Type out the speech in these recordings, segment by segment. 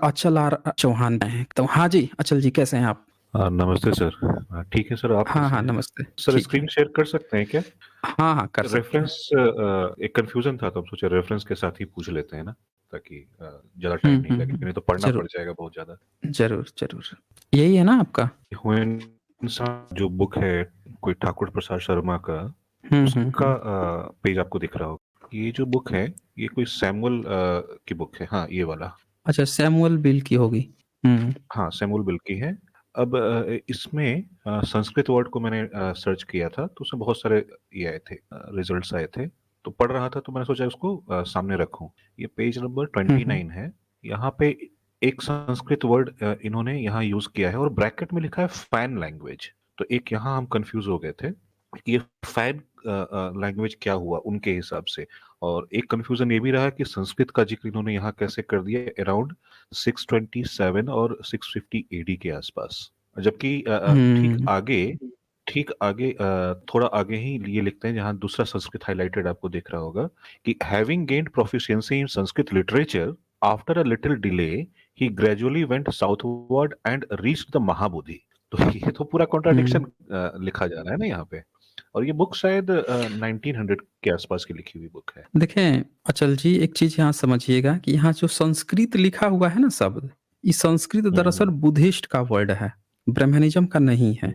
अचल आर चौहान हैं। तो हाँ जी, अचल जी कैसे हैं आप? नमस्ते सर। ठीक है सर, आप हाँ, कैसे हाँ, हैं? नमस्ते। सर ठीक है। स्क्रीन शेयर कर सकते हैं क्या? हाँ, हाँ, कर सकते हैं। रेफरेंस एक कंफ्यूजन था तो हम सोचे रेफरेंस के साथ ही पूछ लेते हैं ना, ताकि ज़्यादा हुँ, टाइम नहीं हुँ, लगे, हुँ। नहीं तो पढ़ना ज़रूर, पड़ जाएगा बहुत ज़्यादा। ज़रूर, ज़रूर। यही है ना आपका? ह्यूएन सांग जो बुक है, कोई ठाकुर प्रसाद शर्मा का, हुँ, हुँ, उसका हुँ। पेज आपको दिख रहा होगा। ये जो बुक है, ये कोई सैमुअल की बुक है। हाँ, ये वाला। अच्छा, सैमुअल बिल की होगी। हुँ। हाँ, सैमुअल बिल की है। अब इसमें संस्कृत वर्ड को मैंने सर्च किया था, तो उसमें बहुत सारे ये आए थे, रिजल्ट्स आए थे। तो पढ़ रहा था तो मैंने सोचा इसको सामने रखूं। ये पेज नंबर हुँ, हुँ। 29 है। यहाँ पे एक संस्कृत वर्ड इन्होंने यहाँ यूज किया है और ब्रैकेट में लिखा है फैन लैंग्वेज। तो एक यहाँ हम कंफ्यूज हो गए थे कि ये फैन लैंग्वेज क्या हुआ उनके हिसाब से। और एक कंफ्यूजन ये भी रहा कि संस्कृत का जिक्र इन्होंने यहाँ कैसे कर दिया अराउंड 627 और 650 एडी के आसपास। जबकि हुँ। ठीक आगे थोड़ा आगे ही ये लिखते हैं, जहां दूसरा संस्कृत हाईलाइटेड आपको दिख रहा होगा कि having gained proficiency in Sanskrit literature after a little delay he gradually went southward and reached the Mahabodhi. तो ये तो पूरा कॉन्ट्राडिक्शन हुँ। लिखा जा रहा है ना यहाँ पे। और ये बुक शायद 1900 के आसपास की लिखी हुई बुक है। देखें, अचल जी एक चीज़ यहाँ समझिएगा कि यहाँ जो संस्कृत लिखा हुआ है ना शब्द, ये संस्कृत दरअसल हम्म। बुद्धिस्ट का वर्ड है, ब्रह्मनिज़्म का नहीं है।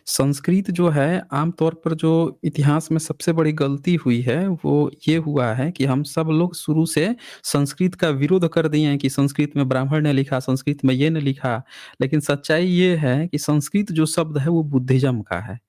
संस्कृत जो है आम तौर पर जो इतिहास में सबसे बड़ी गलती हुई है, वो ये हुआ है कि हम सब लोग शुरू से संस्कृत का विरोध कर दिए हैं कि संस्कृत में ब्राह्मण ने लिखा, संस्कृत में ये ने लिखा। लेकिन सच्चाई ये है कि संस्कृत जो शब्द है वो बुद्धिज़्म का है।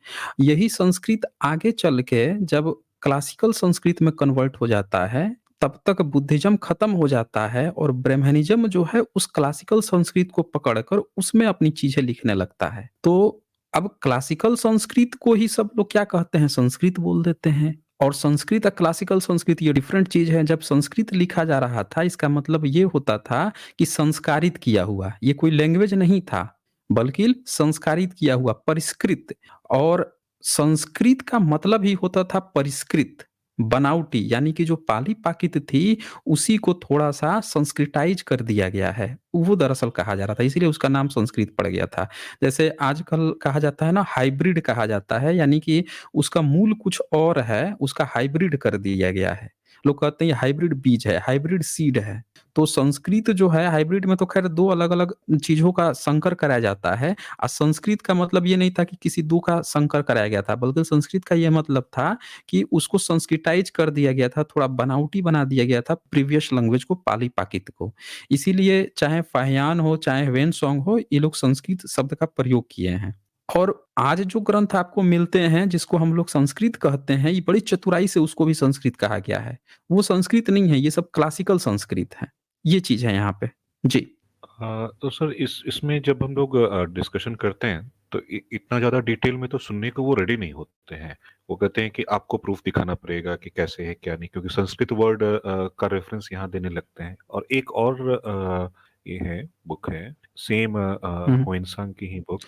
यही संस्कृत आगे चल के जब क्लासिकल संस्कृत में कन्वर्ट हो जाता है, तब तक बुद्धिज़्म खत्म हो जाता है और ब्रह्मनिज़्म जो है उस क्लासिकल संस्कृत को पकड़कर उसमें अपनी चीज़ें लिखने लगता है। तो अब क्लासिकल संस्कृत को ही सब लोग क्या कहते हैं, संस्कृत बोल देते हैं। और संस्कृत और क्लासिकल संस्कृत ये डिफरेंट चीज़ है। जब संस्कृत लिखा जा रहा था इसका मतलब ये होता था कि संस्कारित किया हुआ, ये कोई लैंग्वेज नहीं था, बल्कि संस्कारित किया हुआ, परिष्कृत। और संस्कृत का मतलब ही होता था परिष्कृत, बनावटी, यानी कि जो पाली-पाकित थी, उसी को थोड़ा-सा संस्कृताइज़ कर दिया गया है। वो दरअसल कहा जा रहा था, इसीलिए उसका नाम संस्कृत पड़ गया था। जैसे आजकल कहा जाता है ना, हाइब्रिड कहा जाता है, यानी कि उसका मूल कुछ और है, उसका हाइब्रिड कर दिया गया है। लोग कहते हैं ये हाइब्रिड बीज है, हाइब्रिड सीड है। तो संस्कृत जो है हाइब्रिड में तो ख़ैर 2 अलग-अलग चीज़ों का संकर कराया जाता है। संस्कृत का मतलब ये नहीं था कि किसी 2 का संकर कराया गया था, बल्कि संस्कृत का ये मतलब था कि उसको संस्कृताइज़ कर दिया गया था, थोड़ा बनावटी बना दिया गया था प्रीवियस लैंग्वेज को, पाली-पाकित को। इसीलिए चाहे फाहियान हो, चाहे ह्वेन-सॉन्ग हो, ये लोग संस्कृत शब्द का प्रयोग किए हैं। और आज जो ग्रंथ आपको मिलते हैं, जिसको हम लोग संस्कृत कहते हैं, ये बड़ी चतुराई से उसको भी संस्कृत कहा गया है। वो संस्कृत नहीं है, ये सब क्लासिकल संस्कृत है। ये चीज़ है यहाँ पे। जी। तो सर इस इसमें जब हम लोग डिस्कशन करते हैं तो इतना ज़्यादा डिटेल में तो सुनने को वो रेडी नहीं होते हैं। वो कहते हैं कि आपको प्रूफ दिखाना पड़ेगा कि कैसे है क्या नहीं, क्योंकि संस्कृत वर्ड का रेफरेंस यहाँ देने लगते हैं। और एक और ये है, बुक है सेम हुँ। होइनसांग की ही बुक।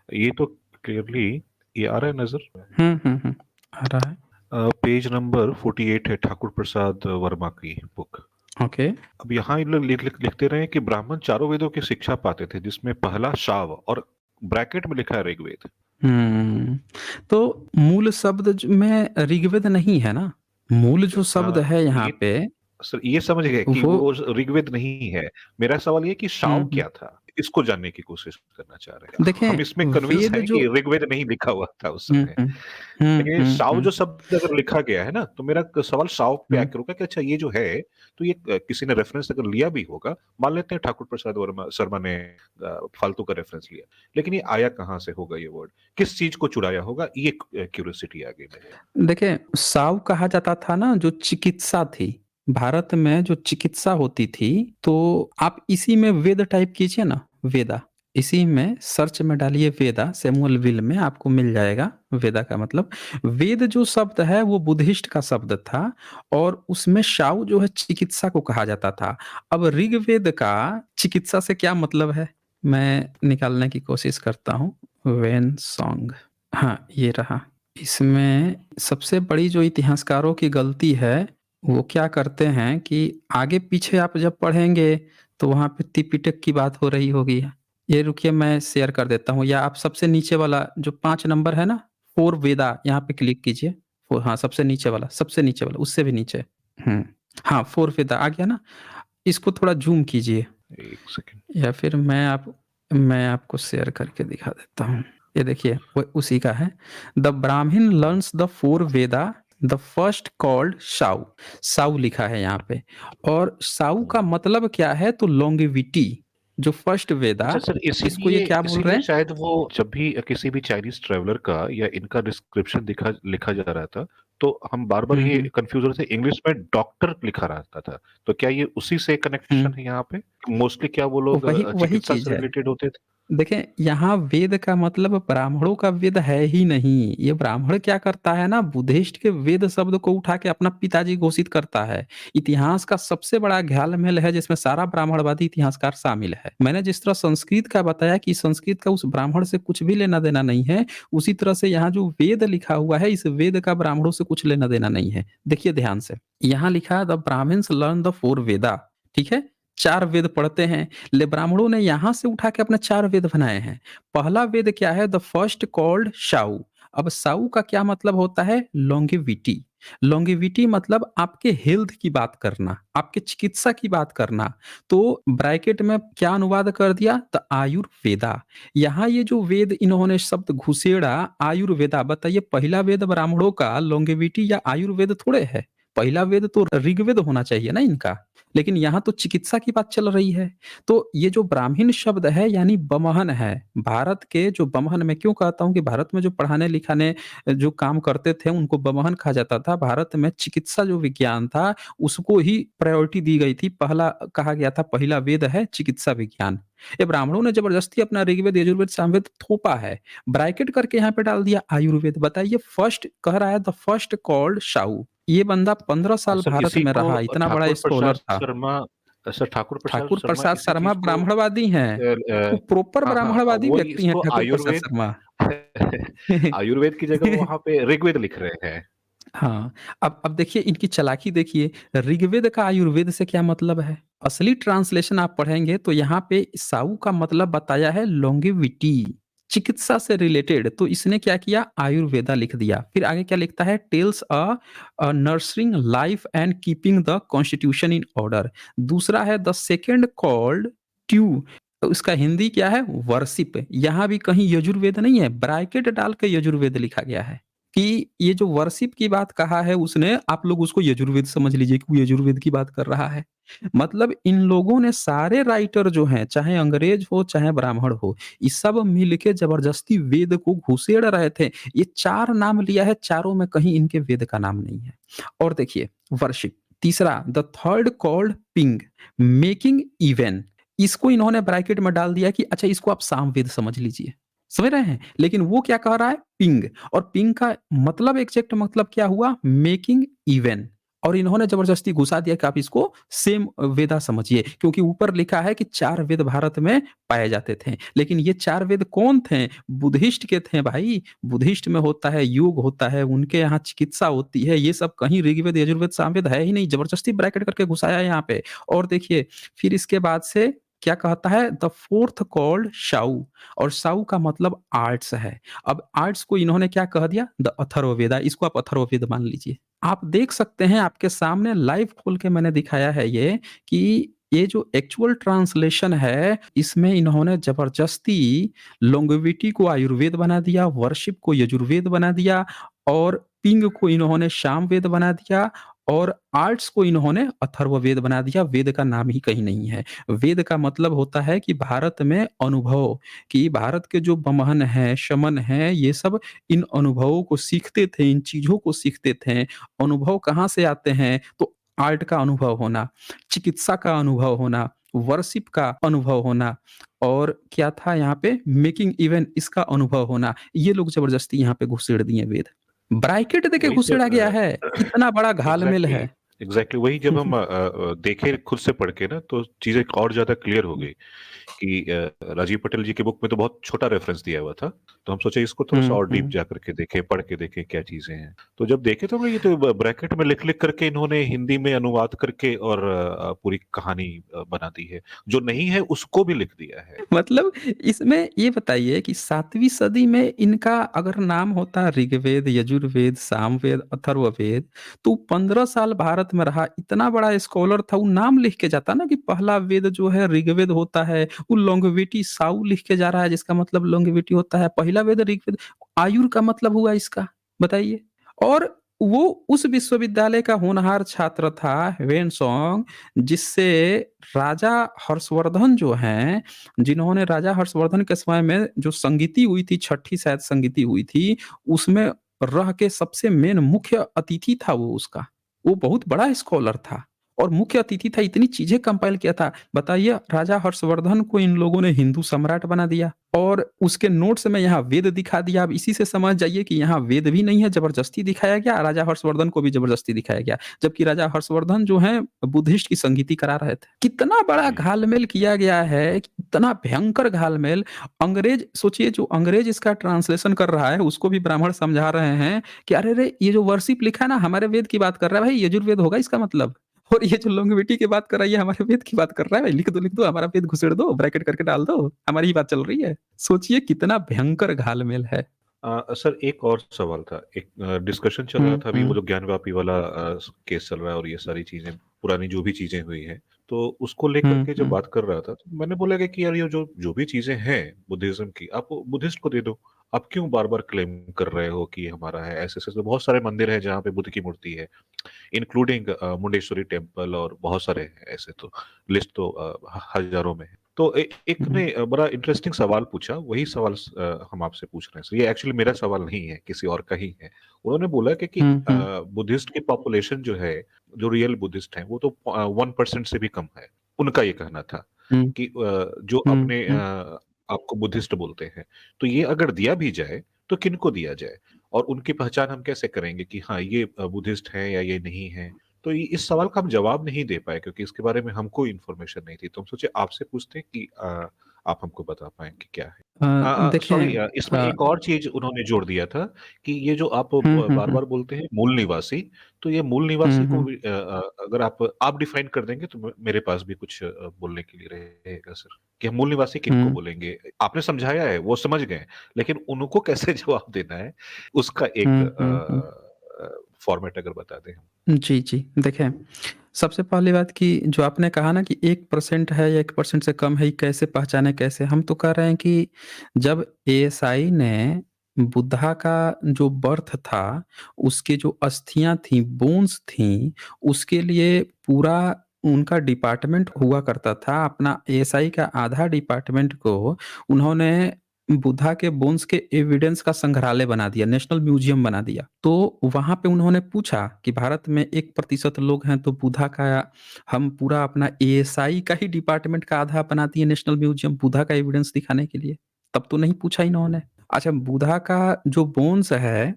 ये तो क्लियरली ये आ रहा है नजर। हुँ, हुँ, हुँ। आ रहा है। पेज नंबर 48 है, ठाकुर प्रसाद वर्मा की बुक। ओके। अब यहाँ इन लोग लिखते रहे कि ब्राह्मण चारों वेदों की शिक्षा पाते थे, जिसमें पहला शाव और ब्रैकेट में लिखा है ऋग्वेद। हुँ। तो मूल शब्द में ऋग्वेद नहीं है ना? मूल जो शब्द है यहाँ ये पे सर ये समझ गए कि वो वो ऋग्वेद नहीं है। मेरा सवाल ये कि हुँ, शाव हुँ। क्या था, इसको जानने की कोशिश करना चाह रहे हैं देखें हम। इसमें कन्विंस वेद हैं जो कि ऋग्वेद नहीं लिखा हुआ था उस हुँ, समय। हुँ। हुँ, लेकिन हुँ, साव हुँ, जो शब्द अगर लिखा गया है ना, तो मेरा सवाल साव पे हुँ। आके रुका कि अच्छा ये जो है, तो ये किसी ने रेफरेंस अगर लिया भी होगा, मान लेते हैं ठाकुर प्रसाद वर्मा शर्मा ने फालतू का रेफरेंस लिया, लेकिन ये आया कहाँ से होगा, ये वर्ड किस चीज को चुराया होगा, ये क्यूरियोसिटी आ गई मेरे। देखिए, साव कहा जाता था ना जो चिकित्सा थी, भारत में जो चिकित्सा होती थी, तो आप इसी में वेद टाइप कीजिए ना, वेदा। इसी में सर्च में डालिए वेदा, सैमुअल विल में आपको मिल जाएगा, वेदा का मतलब। वेद जो शब्द है वो बुद्धिस्ट का शब्द था और उसमें शाव जो है चिकित्सा को कहा जाता था। अब ऋग्वेद का चिकित्सा से क्या मतलब है? मैं निकालने की कोशिश करता हूँ। वेन सॉन्ग, हाँ, ये रहा। इसमें सबसे बड़ी जो इतिहासकारों की गलती है, वो क्या करते हैं कि आगे-पीछे आप जब पढ़ेंगे, तो वहाँ पे त्रिपिटक की बात हो रही होगी। ये रुकिए मैं शेयर कर देता हूँ, या आप सबसे नीचे वाला जो 5 नंबर है ना, 4 वेदा यहाँ पे क्लिक कीजिए। हाँ, सबसे नीचे वाला, उससे भी नीचे। हुँ, हाँ, 4 वेदा आ गया ना? इसको थोड़ा ज़ूम कीजिए, 1 सेकंड। या फिर मैं आपको शेयर करके दिखा देता हूँ। ये देखिए, वो उसी का है। द ब्राह्मण learns the 4 Veda, the first called साउ। साउ लिखा है यहाँ पे, और साउ का मतलब क्या है तो लॉन्गेविटी, जो फर्स्ट अच्छा वेदा, सर, इसको ये इसीलिए क्या बोल रहे इसीलिए हैं? शायद वो जब भी किसी भी चाइनीज ट्रैवलर का या इनका डिस्क्रिप्शन दिखा लिखा जा रहा था, तो हम बार बार हुँ, ये हुँ, कंफ्यूज हो रहे थे, इंग्लिश में डॉक्टर लिखा रहता था। तो क्या ये उसी से हुँ। कनेक्शन है यहाँ पे? मोस्टली क्या वो लोग वही वही चिकित्सा चीज़ से है। रिलेटेड होते थे? देखें, यहाँ वेद का मतलब ब्राह्मणों का वेद है ही नहीं। ये ब्राह्मण क्या करता है ना, बुद्धिस्ट के वेद शब्द को उठा के अपना पिताजी घोषित करता है। इतिहास का सबसे बड़ा घालमेल है जिसमें सारा ब्राह्मणवादी इतिहासकार शामिल है। मैंने जिस तरह संस्कृत का बताया कि संस्कृत का उस ब्राह्मण से कुछ भी लेना-देना नहीं है, उसी तरह से यहाँ जो वेद लिखा हुआ है, इस वेद का ब्राह्मणों से कुछ लेना-देना नहीं है। देखिए ध्यान से, यहाँ लिखा है द ब्राह्मण्स लर्न द 4 वेदा, ठीक है? 4 वेद पढ़ते हैं। ले ब्राह्मणों ने यहाँ से उठा के अपने 4 वेद बनाए हैं। पहला वेद क्या है? द फर्स्ट कॉल्ड साउ। अब साउ का क्या मतलब होता है? लॉन्गेविटी। लॉन्गेविटी मतलब आपके हेल्थ की बात करना, आपके चिकित्सा की बात करना। तो ब्रैकेट में क्या अनुवाद कर दिया? द आयुर्वेदा। यहाँ ये जो वेद इन्होंने शब्द घुसेड़ा आयुर्वेदा, बताइए पहला वेद ब्राह्मणों का लॉन्गेविटी या आयुर्वेद थोड़े है। पहला वेद तो ऋग्वेद होना चाहिए ना इनका। लेकिन यहाँ तो चिकित्सा की बात चल रही है। तो ये जो ब्राह्मण शब्द है यानी बमहन है। भारत के जो बमहन, मैं क्यों कहता हूँ कि भारत में जो पढ़ाने-लिखाने जो काम करते थे उनको बमहन कहा जाता था। भारत में चिकित्सा जो विज्ञान था उसको ही प्रायोरिटी दी गई थी। पहला कहा गया था, पहला वेद है चिकित्सा विज्ञान। ये ब्राह्मणों ने ज़बरदस्ती अपना ऋग्वेद, यजुर्वेद, सामवेद थोपा है। ब्रैकेट करके यहाँ पे डाल दिया आयुर्वेद। बताइए फर्स्ट कह रहा है द फर्स्ट कॉल्ड साउ। ये बंदा 15 साल सर, भारत इसी में को रहा, इतना बड़ा ठाकुर स्कॉलर प्रसाद था। शर्मा सर ठाकुर प्रसाद ठाकुर शर्मा प्रसाद इसी शर्मा चीज को ब्राह्मणवादी हैं। वो प्रॉपर हाँ हाँ, ब्राह्मणवादी वही व्यक्ति हैं इसको ठाकुर प्रसाद आयुर्वेद शर्मा। आयुर्वेद की जगह वो वहां पे ऋग्वेद लिख रहे हैं। हाँ, अब देखिए इनकी चालाकी देखिए, ऋग्वेद का आयुर्वेद से क्या मतलब है? असली ट्रांसलेशन आप पढ़ेंगे तो यहाँ पे साउ का मतलब बताया है लॉन्गेविटी, चिकित्सा से रिलेटेड, तो इसने क्या किया आयुर्वेदा लिख दिया। फिर आगे क्या लिखता है? Tells nursing life and keeping the constitution in order. दूसरा है द सेकंड कॉल्ड ट्यू, तो इसका हिंदी क्या है? वर्शिप। यहाँ भी कहीं यजुर्वेद नहीं है, ब्रैकेट डाल के यजुर्वेद लिखा गया है। कि ये जो वर्शिप की बात कहा है उसने, आप लोग उसको यजुर्वेद समझ लीजिए कि वो यजुर्वेद की बात कर रहा है। मतलब इन लोगों ने सारे राइटर जो हैं, चाहे अंग्रेज हो, चाहे ब्राह्मण हो, ये सब मिलके ज़बरदस्ती वेद को घुसेड़ रहे थे। ये 4 नाम लिया है, चारों में कहीं इनके वेद का नाम नहीं है। और देखिए वर्शिप, तीसरा the third called ping, making even. इसको इन्होंने ब्रैकेट में डाल दिया कि अच्छा इसको आप सामवेद समझ लीजिए। समझ रहे हैं? लेकिन वो क्या कह रहा है? पिंग। और पिंग का मतलब एग्जैक्ट मतलब क्या हुआ? Making even. और इन्होंने जबरदस्ती घुसा दिया कि आप इसको सेम वेदा समझिए, क्योंकि ऊपर लिखा है कि 4 वेद भारत में पाए जाते थे। लेकिन ये 4 वेद कौन थे? बुद्धिस्ट के थे भाई। बुद्धिस्ट में होता है, योग होता है, उनके यहाँ चिकित्सा होती है। ये सब कहीं ऋग्वेद, यजुर्वेद, सामवेद है ही नहीं। जबरदस्ती ब्रैकेट करके घुसाया है यहाँ पे। और देखिए फिर इसके बाद से क्या कहता है? द फोर्थ कॉल्ड शाउ, और साउ का मतलब आर्ट्स है। अब आर्ट्स को इन्होंने क्या कह दिया? द अथर्ववेदा। इसको आप अथर्ववेद मान लीजिए। आप देख सकते हैं, आपके सामने लाइव खोल के मैंने दिखाया है ये, कि ये जो एक्चुअल ट्रांसलेशन है, इसमें इन्होंने ज़बरदस्ती लॉन्गेविटी को आयुर्वेद बना दिया, वर्शिप को यजुर्वेद बना दिया, और पिंग को इन्होंने सामवेद बना दिया, और आर्ट्स को इन्होंने अथर्ववेद बना दिया। वेद का नाम ही कहीं नहीं है। वेद का मतलब होता है कि भारत में अनुभव, कि भारत के जो बमहन हैं, शमन हैं, ये सब इन अनुभवों को सीखते थे, इन चीज़ों को सीखते थे। अनुभव कहाँ से आते हैं? तो आर्ट का अनुभव होना, चिकित्सा का अनुभव होना, वर्शिप का अनुभव होना, और क्या था यहाँ पे? मेकिंग इवेंट, इसका अनुभव होना। ये लोग ज़बरदस्ती यहाँ पे घुसेड़ दिए वेद। ब्रैकेट देके वही घुसेड़ा गया सर, है। इतना बड़ा घालमेल एग्जैक्टली। है। एग्जैक्टली वही जब हम देखे खुद से पढ़ के ना तो चीजें और ज्यादा क्लियर हो गई कि राजीव पटेल जी के बुक में तो बहुत छोटा रेफरेंस दिया हुआ था, तो हम सोचे इसको थोड़ा सा हुँ, और डीप हुँ। जा करके देखें, पढ़ के देखें क्या चीजें हैं। तो जब देखे तो ये तो ब्रैकेट में लिख लिख करके इन्होंने हिंदी में अनुवाद करके और पूरी कहानी बना दी है, जो नहीं है उसको भी लिख दिया है। मतलब इसमें ये बताइए कि 7वीं सदी में इनका अगर नाम होता ऋग्वेद, यजुर्वेद, सामवेद, अथर्ववेद, तो 15 साल भारत में रहा, इतना बड़ा स्कॉलर था, वो नाम लिख के जाता ना कि पहला वेद जो है ऋग्वेद होता है, वो लॉन्गेविटी साउ लिख के जा रहा है जिसका मतलब लॉन्गेविटी होता है, पहला वेद ऋग्वेद, आयुर का मतलब हुआ इसका, बताइए? और वो उस विश्वविद्यालय का होनहार छात्र था ह्वेन-सॉन्ग, जिससे राजा हर्षवर्धन जो हैं, जिन्होंने राजा हर्षवर्धन के समय में जो संगीति हुई थी, छठी शायद संगीति हुई थी, उसमें रह के सबसे मेन मुख्य अतिथि था वो उसका। वो बहुत बड़ा स्कॉलर था और मुख्य अतिथि था, इतनी चीज़ें कंपाइल किया था। बताइए राजा हर्षवर्धन को इन लोगों ने हिंदू सम्राट बना दिया और उसके नोट्स में यहाँ वेद दिखा दिया। अब इसी से समझ जाइए कि यहाँ वेद भी नहीं है, ज़बरदस्ती दिखाया गया, राजा हर्षवर्धन को भी ज़बरदस्ती दिखाया गया। जबकि राजा हर्षवर्धन जो हैं बुद्धिस्ट की संगीति करा रहे थे। कितना बड़ा जी घालमेल किया गया है, इतना भयंकर घालमेल। अंग्रेज सोचिए जो अंग्रेज इसका ट्रांसलेशन कर रहा है उसको भी ब्राह्मण समझा रहे हैं कि अरे रे ये जो वर्शिप लिखा है ना हमारे वेद की बात कर रहा है भाई, यजुर्वेद होगा इसका मतलब। और ये जो लॉन्गेविटी की बात कर रहा है ये हमारे वेद की बात कर रहा है भाई, लिख दो हमारा वेद घुसेड़ दो, ब्रैकेट करके डाल दो, हमारी ही बात चल रही है। सोचिए कितना भयंकर घालमेल है। सर एक और सवाल था, एक डिस्कशन चल रहा हुँ, था अभी, वो हुँ। जो ज्ञानवापी वाला केस चल रहा है और ये सारी चीजें पुरानी जो भी चीजें हुई हैं, तो उसको लेकर हुँ, के जब हुँ। बात कर रहा था तो मैंने बोला कि यार ये जो जो भी चीजें हैं बुद्धिज्म की, आप बुद्धिस्ट को दे दो। आप क्यों बार बार क्लेम कर रहे हो कि ये हमारा है? ऐसे ऐसे तो बहुत सारे मंदिर हैं जहाँ पे बुद्ध की मूर्ति है, इंक्लूडिंग मुंडेश्वरी टेम्पल, और बहुत सारे हैं ऐसे तो, लिस्ट तो हजारों में है। तो एक हुँ, ने बड़ा इंटरेस्टिंग सवाल पूछा, वही सवाल हम आपसे पूछ रहे हैं सर। ये एक्चुअली मेरा सवाल नहीं है, किसी और का ही है। उन्होंने बोला कि हुँ, हुँ, बुद्धिस्ट की पॉपुलेशन जो है, जो रियल बुद्धिस्ट है, वो तो 1% से भी कम है। उनका ये कहना था हुँ, कि जो हुँ, अपने हुँ, आपको बुद्धिस्ट बोलते हैं, तो ये अगर दिया भी जाए तो किनको दिया जाए, और उनकी पहचान हम कैसे करेंगे कि हाँ ये बुद्धिस्ट है या ये नहीं है? तो इस सवाल का हम जवाब नहीं दे पाए क्योंकि इसके बारे में हमको इन्फॉर्मेशन नहीं थी, तो हम सोचे आपसे पूछते हैं कि आप हमको बता पाए कि क्या है। देखें सॉरी, इसमें एक और चीज उन्होंने जोड़ दिया था कि ये जो आप हुँ, हुँ, बार हुँ, बार बोलते हैं मूल निवासी, तो ये मूल निवासी हुँ, को हुँ, भी अगर आप डिफाइन कर देंगे तो मेरे पास भी कुछ बोलने के लिए रहेगा सर, कि हम मूल निवासी किनको हुँ, बोलेंगे? आपने समझाया है, वो समझ गए, लेकिन उनको कैसे जवाब देना है, उसका एक हुँ, हुँ, हुँ। फॉर्मेट अगर बता दें हम। जी, जी। देखें, सबसे पहली बात कि जो आपने कहा ना कि 1% है या 1% से कम है, ये कैसे पहचानें कैसे? हम तो कह रहे हैं कि जब एएसआई ने बुद्धा का जो बर्थ था, उसकी जो अस्थियाँ थीं, बोन्स थीं, उसके लिए पूरा उनका डिपार्टमेंट हुआ करता था। अपना एएसआई का आधा डिपार्टमेंट को उन्होंने बुद्धा के बोन्स के एविडेंस का संग्रहालय बना दिया, नेशनल म्यूज़ियम बना दिया। तो वहाँ पे उन्होंने पूछा कि भारत में 1% लोग हैं तो बुद्धा का हम पूरा अपना एएसआई का ही डिपार्टमेंट का आधा बना दिए नेशनल म्यूज़ियम बुद्धा का एविडेंस दिखाने के लिए। तब तो नहीं पूछा इन्होंने। अच्छा बुद्धा का जो बोन्स है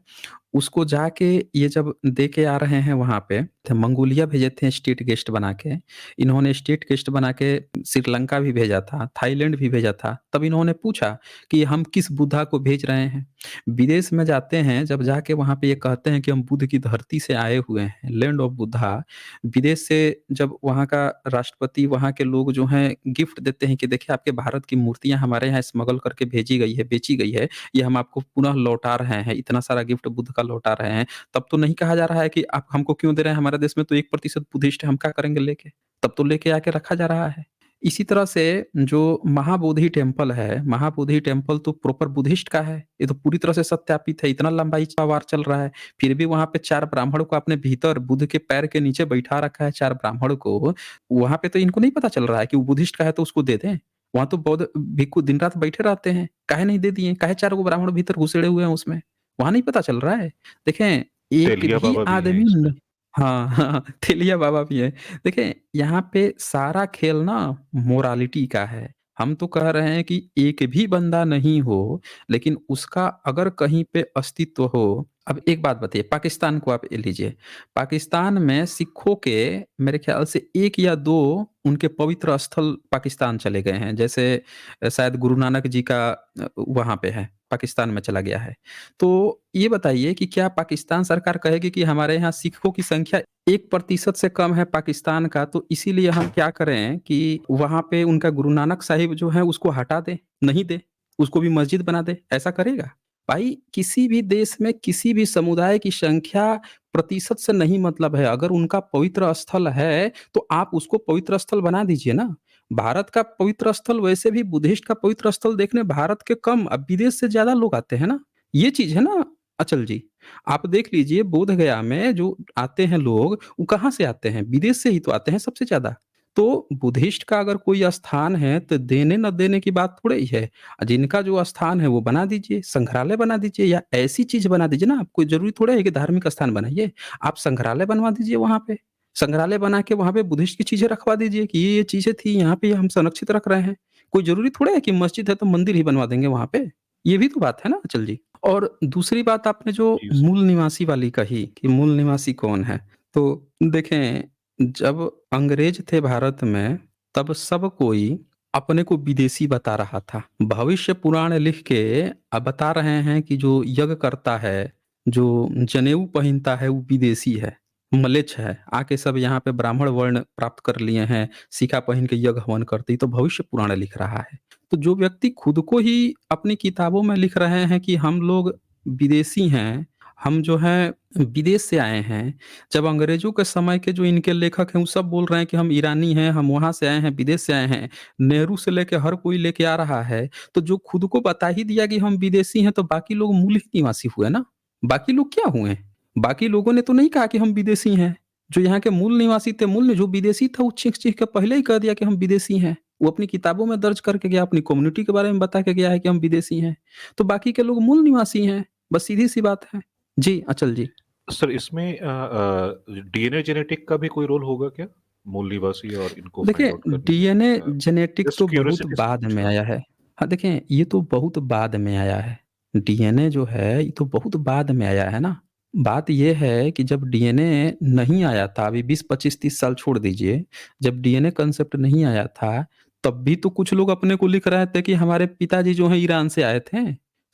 उसको जाके ये जब दे के आ रहे हैं वहाँ पे, तो मंगोलिया भेजे थे स्टेट गेस्ट बना के। इन्होंने स्टेट गेस्ट बना के श्रीलंका भी भेजा था, थाईलैंड भी भेजा था। तब इन्होंने पूछा कि हम किस बुद्धा को भेज रहे हैं? विदेश में जाते हैं, जब जाके वहाँ पे ये कहते हैं कि हम बुद्ध की धरती से आए हुए हैं, लैंड ऑफ बुद्धा। विदेश से जब वहाँ का राष्ट्रपति, वहाँ के लोग जो हैं गिफ्ट देते हैं कि देखिए आपके भारत की मूर्तियाँ हमारे यहाँ स्मगल करके भेजी गई है, बेची गई है। ये हम आपको पुनः लौटा रहे हैं, इतना सारा गिफ्ट बुद्ध का लौटा रहे हैं। तब तो नहीं कहा जा रहा है कि आप हमको क्यों दे रहे हैं? हमारे देश में तो 1% बुद्धिस्ट है, हम क्या करेंगे लेके? तब तो लेके आके रखा जा रहा है। इसी तरह से जो महाबोधि टेम्पल है, महाबोधि टेम्पल तो प्रॉपर बुद्धिस्ट का है। ये तो पूरी तरह से सत्यापित है, इतना लंबाई वार चल रहा है। फिर भी वहाँ पे 4 ब्राह्मण को आपने भीतर बुद्ध के पैर के नीचे बैठा रखा है 4 ब्राह्मण को। वहाँ पे तो इनको नहीं पता चल रहा है कि वो बुद्धिस्ट का है तो उसको दे दें। वहाँ तो बौद्ध भिक्षु दिन-रात बैठे रहते हैं। काहे नहीं दे दिए? काहे 4 गो ब्राह्मण भीतर घुसेड़े हुए हैं उसमें? वहाँ नहीं पता चल रहा है? देखें, एक तेलिया भी बाबा भी हैं आदमी इसमें। न हाँ, हाँ, तेलिया बाबा भी हैं। देखें, यहाँ पे सारा खेल ना मोरालिटी का है। हम तो कह रहे हैं कि एक भी बंदा नहीं हो, लेकिन उसका अगर कहीं पे अस्तित्व हो। अब एक बात बताइए, पाकिस्तान को आप ले लीजिए। पाकिस्तान में सिखों के मेरे ख़्याल से 1 या 2 उनके पवित्र स्थल पाकिस्तान चले गए हैं। जैसे शायद गुरु नानक जी का वहाँ पे है, पाकिस्तान में चला गया है। तो ये बताइए कि क्या पाकिस्तान सरकार कहेगी कि हमारे यहाँ सिखों की संख्या 1% से कम है पाकिस्तान का, तो इसीलिए हम क्या करें कि वहाँ पे उनका गुरु नानक साहिब जो है उसको हटा दें, नहीं दें, उसको भी मस्जिद बना दें, ऐसा करेगा? भाई किसी भी देश में किसी भी समुदाय की संख्या प्रतिशत से नहीं मतलब है। अगर उनका पवित्र स्थल है, तो आप उसको पवित्र स्थल बना दीजिए ना। भारत का पवित्र स्थल वैसे भी बुद्धिस्ट का पवित्र स्थल देखने भारत के कम, अब विदेश से ज़्यादा लोग आते हैं ना। ये चीज़ है ना अचल जी। आप देख लीजिए बोध गया में जो आते हैं लोग, वो कहाँ से आते हैं? विदेश से ही तो आते हैं सबसे ज़्यादा। तो बुद्धिस्ट का अगर कोई स्थान है, तो देने न देने की बात थोड़े ही है। जिनका जो स्थान है वो बना दीजिए, संग्रहालय बना दीजिए या ऐसी चीज़ बना दीजिए ना, कोई ज़रूरी थोड़े है कि धार्मिक स्थान बनाइए। आप संग्रहालय बनवा दीजिए वहाँ पे। संग्रहालय बना के वहाँ पे बुद्धिस्ट की चीज़ें रखवा दीजिए कि ये चीज़ें थी, यहाँ पे हम संरक्षित रख रहे हैं। कोई ज़रूरी थोड़े है कि मस्जिद है तो मंदिर ही बनवा देंगे वहाँ पे। ये भी तो बात है ना अचल जी। और दूसरी बात आपने जो जी, सर। मूल निवासी वाली कही कि मूल निवासी कौन है? तो देखें, जब अंग्रेज थे भारत में, तब सब कोई अपने को विदेशी बता रहा था। भविष्य पुराण लिख के अब बता रहे हैं कि जो यज्ञ करता है, जो जनेऊ पहनता है वो विदेशी है, म्लेच्छ है। आके सब यहाँ पे ब्राह्मण वर्ण प्राप्त कर लिए हैं, सिका पहन के यज्ञ हवन करते, तो भविष्य पुराण लिख रहा है। तो जो व्यक्ति खुद को ही अपनी किताबों में लिख रहे हैं कि हम लोग विदेशी हैं, हम जो है विदेश से आए हैं, जब अंग्रेजों के समय के जो इनके लेखक हैं वो सब बोल रहे हैं कि हम ईरानी हैं, हम वहाँ से आए हैं, विदेश से आए हैं, नेहरू से लेके हर कोई लेके आ रहा है, तो जो खुद को बता ही दिया कि हम विदेशी हैं, तो बाकी लोग मूल ही निवासी हुए ना। बाकी लोग क्या हुए? बाकी लोगों ने तो नहीं कहा कि हम विदेशी हैं। जो यहाँ के मूल निवासी थे, मूल जो विदेशी था वो चीख-चीख के पहले ही कह दिया कि हम विदेशी हैं। वो अपनी किताबों में दर्ज करके गया, अपनी कम्युनिटी के बारे में बता के गया है कि हम विदेशी हैं। तो बाकी के लोग मूल निवासी हैं, बस सीधी-सी बात है। जी, अचल जी। सर, इसमें डीएनए जेनेटिक का भी कोई रोल होगा क्या? मूल निवासी और इनको फाइंड देखिए, आउट करने में? डीएनए जेनेटिक जस्ट तो बहुत क्यूरियोसिटी से बाद पूछ में रहा हूँ। आया है। हाँ, देखें ये तो बहुत बाद में आया है। डीएनए जो है ये तो बहुत बाद में आया है ना। बात ये है कि जब डीएनए नहीं आया था, अभी 20, 25, 30 साल छोड़ दीजिए, जब डीएनए कांसेप्ट नहीं आया था, तब भी तो कुछ लोग अपने को लिख रहे थे कि हमारे पिताजी जो हैं ईरान से आए थे।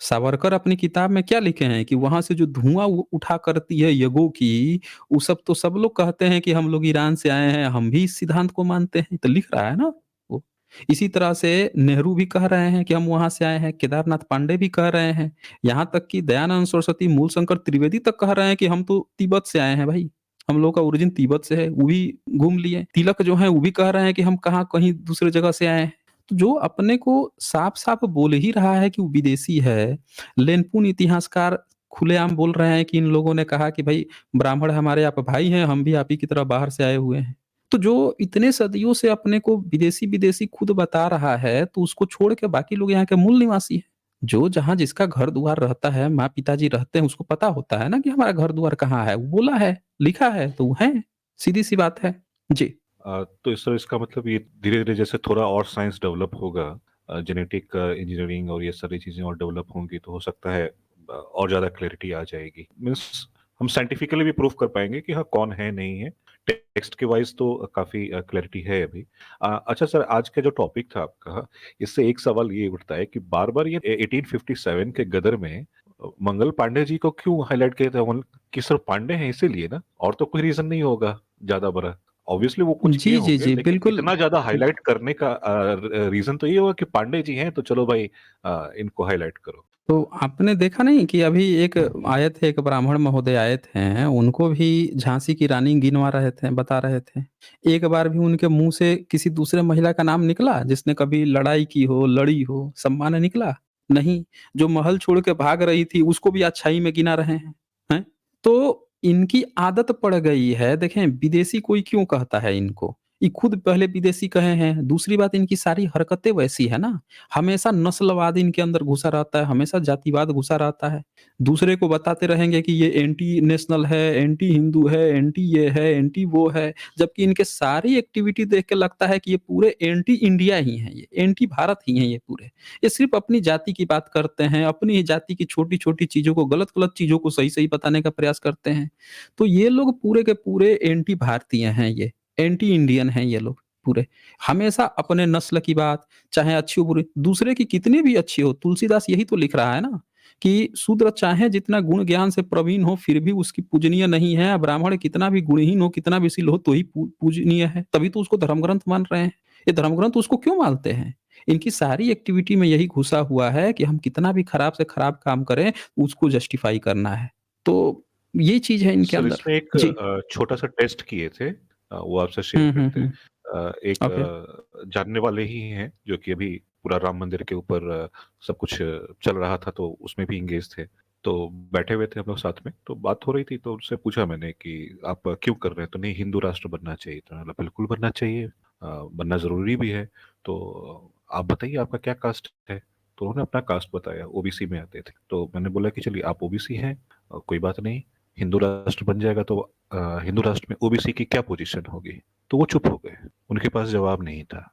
सावरकर अपनी किताब में क्या लिखे हैं कि वहाँ से जो धुआँ उठा करती है यज्ञों की, वो सब तो सब लोग कहते हैं कि हम लोग ईरान से आए हैं, हम भी इस सिद्धांत को मानते हैं, तो लिख रहा है ना वो। इसी तरह से नेहरू भी कह रहे हैं कि हम वहाँ से आए हैं, केदारनाथ पांडे भी कह रहे हैं, यहाँ तक कि दयानंद सरस्वती, मूलशंकर त्रिवेदी तक कह रहे हैं कि हम तो तिब्बत से आए हैं भाई, हम लोग का ओरिजिन तिब्बत से है, वो भी घूम लिए। तिलक जो है वो भी कह रहे हैं कि हम कहाँ कहीं दूसरे जगह से आए हैं। तो जो अपने को साफ-साफ बोल ही रहा है कि वो विदेशी है, लेनपुन इतिहासकार खुलेआम बोल रहे हैं कि इन लोगों ने कहा कि भाई ब्राह्मण हमारे आप भाई हैं, हम भी आप ही की तरह बाहर से आए हुए हैं। तो जो इतने सदियों से अपने को विदेशी-विदेशी खुद बता रहा है, तो उसको छोड़ के बाकी लोग यहाँ के मूल निवासी हैं। जो जहाँ जिसका घर-द्वार रहता है, माँ-पिताजी रहते हैं, उसको पता होता है ना कि हमारा घर-द्वार कहाँ है, वो बोला है, लिखा है, तो वो हैं। सीधी-सी बात है। जी। तो इस तरह इसका मतलब ये धीरे-धीरे जैसे थोड़ा और साइंस डेवलप होगा, जेनेटिक इंजीनियरिंग और ये सारी चीज़ें और डेवलप होंगी, तो हो सकता है और ज़्यादा क्लैरिटी आ जाएगी। मीन्स हम साइंटिफिकली भी प्रूव कर पाएँगे कि हाँ, कौन है, नहीं है। टेक्स्ट के वाइज़ तो काफ़ी क्लैरिटी है अभी। अच्छा सर, आज का जो टॉपिक था आपका, इससे एक सवाल ये उठता है कि बार-बार ये 1857 के गदर में मंगल पांडे जी को क्यों हाइलाइट किया था? कि सिर्फ पांडे हैं इसीलिए ना? और तो कोई रीज़न नहीं होगा ज़्यादा बड़ा। ऑब्वियसली वो कुछ किए जी, जी, होंगे, जी, लेकिन बिल्कुल। इतना ज़्यादा हाइलाइट करने का रीज़न तो ये होगा कि पांडे जी हैं, तो चलो भाई इनको हाइलाइट करो। तो आपने देखा नहीं कि अभी एक आए थे, एक ब्राह्मण महोदय आए थे, उनको भी झांसी की रानी गिनवा रहे थे, बता रहे थे। एक बार भी उनके मुँह से किसी दूसरे महिला का नाम निकला जिसने कभी लड़ाई की हो, लड़ी हो, सम्मान निकला? नहीं। जो महल छोड़ के भाग रही थी उसको भी अच्छाई में गिना रहे हैं, हैं? तो इनकी आदत पड़ गई है, देखें विदेशी कोई क्यों कहता है इनको? ये खुद पहले विदेशी कहे हैं। दूसरी बात इनकी सारी हरकतें वैसी है ना, हमेशा नस्लवाद इनके अंदर घुसा रहता है, हमेशा जातिवाद घुसा रहता है। दूसरे को बताते रहेंगे कि ये एंटी नेशनल है, एंटी हिंदू है, एंटी ये है, एंटी वो है, जबकि इनके सारी एक्टिविटी देख के लगता है कि ये पूरे एंटी इंडिया ही हैं ये, एंटी भारत ही हैं ये पूरे। ये सिर्फ़ अपनी जाति की बात करते हैं, अपनी ही जाति की छोटी-छोटी चीज़ों को, गलत-गलत चीज़ों को सही-सही बताने का प्रयास करते हैं। तो ये लोग पूरे के पूरे एंटी भारतीय हैं ये, एंटी इंडियन हैं ये लोग पूरे। हमेशा अपने नस्ल की बात, चाहे अच्छी हो बुरी, दूसरे की कितनी भी अच्छी हो, तुलसीदास यही तो लिख रहा है ना कि शूद्र चाहे जितना गुण ज्ञान से प्रवीण हो, फिर भी उसकी पूजनीय नहीं है। ब्राह्मण कितना भी गुणहीन हो, कितना भी शील हो, तो ही पूजनीय है। तभी तो उसको धर्मग्रंथ मान रहे हैं। ये धर्मग्रंथ उसको क्यों मानते हैं? इनकी सारी एक्टिविटी में यही घुसा हुआ है कि हम कितना भी खराब से खराब काम करें, उसको जस्टिफाई करना है। तो ये चीज़ है इनके सर अंदर। इसमें एक जी। छोटा-सा टेस्ट किए थे, वो आपसे शेयर हुँ, हुँ, करते हैं। हुँ। एक ओके। जानने वाले ही हैं जो कि अभी पूरा राम मंदिर के ऊपर सब कुछ चल रहा था तो उसमें भी एंगेज थे। तो बैठे हुए थे हम लोग साथ में, तो बात हो रही थी तो उनसे पूछा मैंने कि आप क्यों कर रहे हैं? तो नहीं, हिंदू राष्ट्र बनना चाहिए। तो मैंने बोला बिल्कुल बनना चाहिए, बनना ज़रूरी भी है। तो आप बताइए आपका क्या कास्ट है? तो उन्होंने अपना कास्ट बताया, ओबीसी में आते थे। तो मैंने बोला कि चलिए आप ओबीसी हैं, कोई बात नहीं, हिंदू राष्ट्र बन जाएगा तो हिंदू राष्ट्र में ओबीसी की क्या पोजीशन होगी? तो वो चुप हो गए, उनके पास जवाब नहीं था।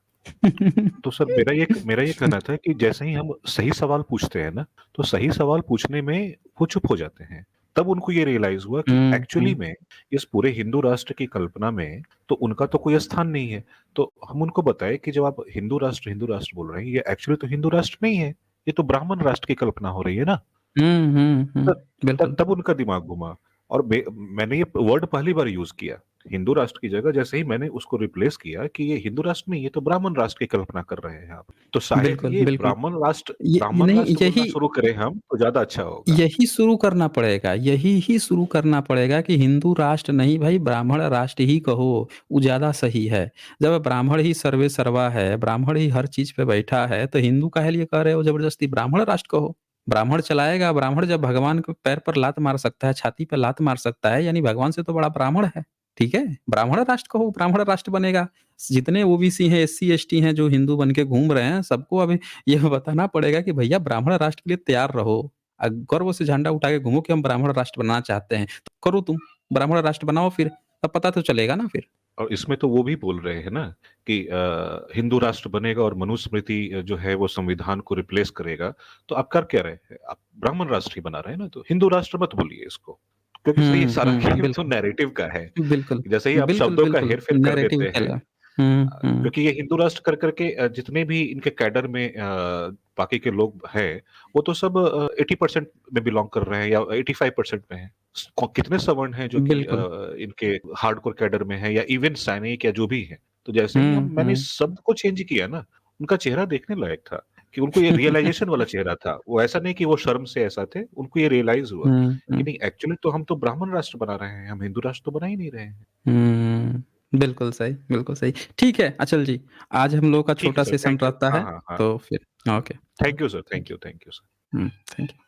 तो सर मेरा ये कहना था कि जैसे ही हम सही सवाल पूछते हैं ना, तो सही सवाल पूछने में वो चुप हो जाते हैं। तब उनको ये रियलाइज हुआ कि हुँ, एक्चुअली हुँ। में इस पूरे हिंदू राष्ट्र की कल्पना में तो उनका तो कोई स्थान नहीं है। तो हम उनको बताए कि जब आप हिंदू राष्ट्र बोल रहे हैं, ये एक्चुअली तो हिंदू राष्ट्र नहीं है, ये तो ब्राह्मण राष्ट्र की कल्पना हो रही है ना। हुँ, हुँ, हुँ। तब बिल्कुल। तब उनका दिमाग घुमा और मैंने ये वर्ड पहली बार यूज किया। हिंदू राष्ट्र की जगह जैसे ही मैंने उसको रिप्लेस किया कि ये हिंदू राष्ट्र नहीं, ये तो ब्राह्मण राष्ट्र की कल्पना कर रहे हैं आप। तो शायद बिल्कुल, ये बिल्कुल। ये ब्राह्मण नहीं राष्ट्र बोलना यही शुरू करें हम तो ज़्यादा अच्छा होगा। यही शुरू करना पड़ेगा, यही ही शुरू करना पड़ेगा कि हिंदू राष्ट्र नहीं भाई ब्राह्मण राष्ट्र ही कहो, वो ज़्यादा सही है। जब ब्राह्मण ही सर्वे सर्वा है, ब्राह्मण ही हर चीज़ पे बैठा है, तो हिंदू काहे लिए कह रहे हो ज़बरदस्ती? ब्राह्मण राष्ट्र कहो। ब्राह्मण चलाएगा, ब्राह्मण जब भगवान के पैर पर लात मार सकता है, छाती पे लात मार सकता है, यानी भगवान से तो बड़ा ब्राह्मण है, ठीक है? ब्राह्मण राष्ट्र कहो, ब्राह्मण राष्ट्र बनेगा। जितने ओबीसी हैं, एससी, एसटी हैं जो हिंदू बन के घूम रहे हैं, सबको अभी ये बताना पड़ेगा कि भैया ब्राह्मण राष्ट्र के लिए तैयार रहो। गर्व से झंडा उठा के घूमो कि हम ब्राह्मण राष्ट्र बनना चाहते हैं। तो करो तुम, ब्राह्मण राष्ट्र बनाओ फिर, तब पता तो चलेगा ना फिर। और इसमें तो वो भी बोल रहे हैं ना कि हिंदू राष्ट्र बनेगा और मनुस्मृति जो है वो संविधान को रिप्लेस करेगा। तो आप कर क्या रहे हैं? आप ब्राह्मण राष्ट्र ही बना रहे हैं ना, तो हिंदू राष्ट्र मत बोलिए इसको, क्योंकि सही हुँ, सारा हुँ, खेल तो बिल्कुल, नैरेटिव का है। बिल्कुल। जैसे ही आप बिल्कुल, शब्दों का बिल्कुल, हेर-फेर कर नैरेटिव देते चल हैं, रहा है। हुँ, हुँ। क्योंकि ये हिंदू राष्ट्र कर करके जितने भी इनके कैडर में बाकी के लोग हैं, वो तो सब 80% में बिलॉन्ग कर रहे हैं या 85% में हैं। कितने सवर्ण हैं जो कि बिल्कुल। इनके हार्डकोर कैडर में हैं या इवन सैनिक या जो भी हैं। तो जैसे ही हम हुँ, मैंने हुँ। इस शब्द को चेंज किया ना, उनका चेहरा देखने लायक था कि उनको ये रियलाइजेशन वाला चेहरा था। वो ऐसा नहीं कि वो शर्म से ऐसा थे, उनको ये रियलाइज़ हुआ हुँ, कि हुँ। नहीं, एक्चुअली तो हम तो ब्राह्मण राष्ट्र बना रहे हैं, हम हिंदू राष्ट्र तो बना ही नहीं रहे हैं। हुँ, बिल्कुल सही, बिल्कुल सही। ठीक है, अचल जी, आज हम लोगों का ठीक है छोटा सर, सेशन थैंक यू। रहता हाँ, है, हाँ, हाँ। तो फिर okay, thank you sir, thank thank you, thank you sir. You. Hmm, thank you.